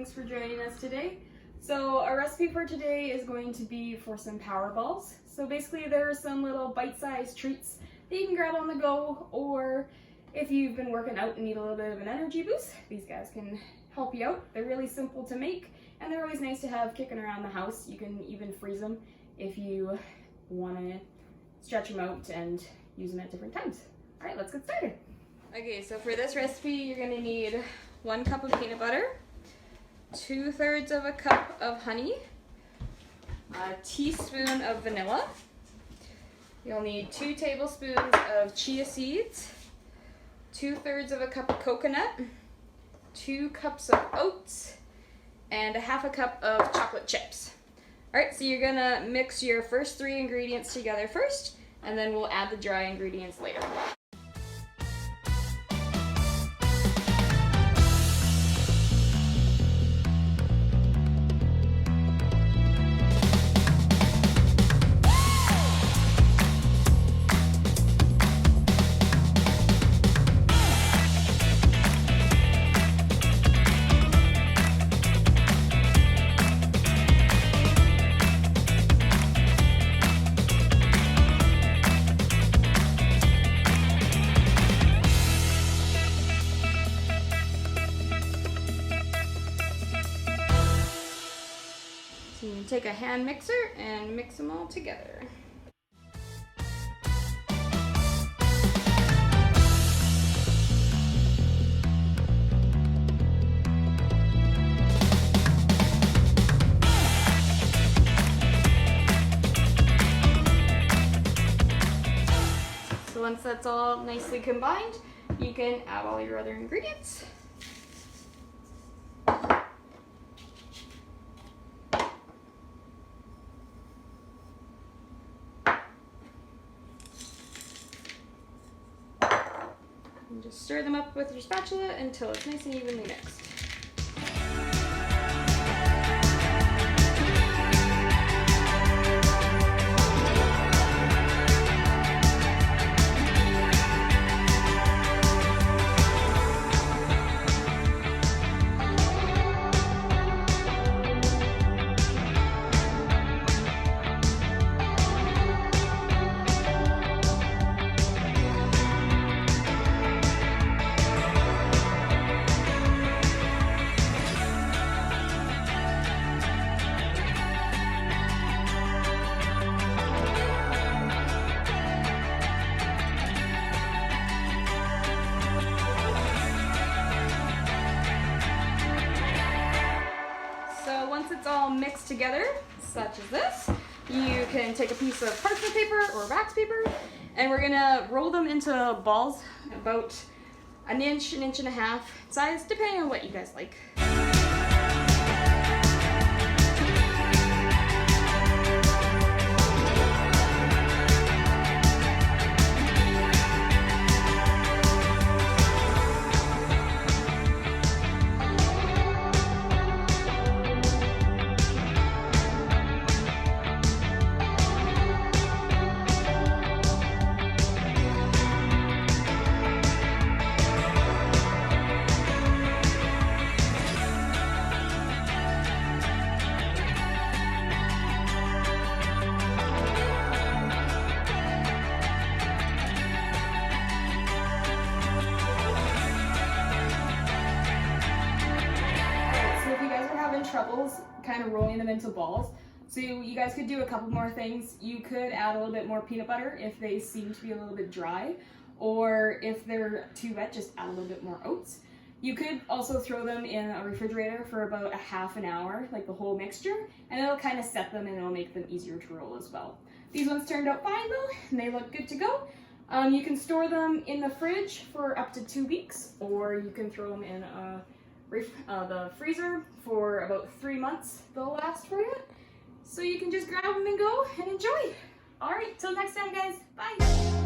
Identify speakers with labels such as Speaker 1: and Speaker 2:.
Speaker 1: Thanks for joining us today. So our recipe for today is going to be for some power balls. So basically there are some little bite-sized treats that you can grab on the go, or if you've been working out and need a little bit of an energy boost, these guys can help you out. They're really simple to make and they're always nice to have kicking around the house. You can even freeze them if you want to stretch them out and use them at different times. All right, let's get started. Okay, so for this recipe, you're gonna need 1 cup of peanut butter, 2/3 of a cup of honey, a teaspoon of vanilla. You'll need 2 tablespoons of chia seeds, 2/3 of a cup of coconut, 2 cups of oats, and 1/2 cup of chocolate chips. All right, so you're gonna mix your first 3 ingredients together first, and then we'll add the dry ingredients later. So you can take a hand mixer and mix them all together. So once that's all nicely combined, you can add all your other ingredients. And just stir them up with your spatula until it's nice and evenly mixed. Once it's all mixed together, such as this, you can take a piece of parchment paper or wax paper, and we're gonna roll them into balls about an inch and a half size, depending on what you guys like. Troubles kind of rolling them into balls, so you guys could do a couple more things. You could add a little bit more peanut butter if they seem to be a little bit dry, or if they're too wet, just add a little bit more oats. You could also throw them in a refrigerator for about a half an hour, like the whole mixture, and it'll kind of set them and it'll make them easier to roll as well. These ones turned out fine though, and they look good to go. You can store them in the fridge for up to 2 weeks, or you can throw them in the freezer for about 3 months. They'll last for you. So you can just grab them and go and enjoy. All right, till next time guys, bye.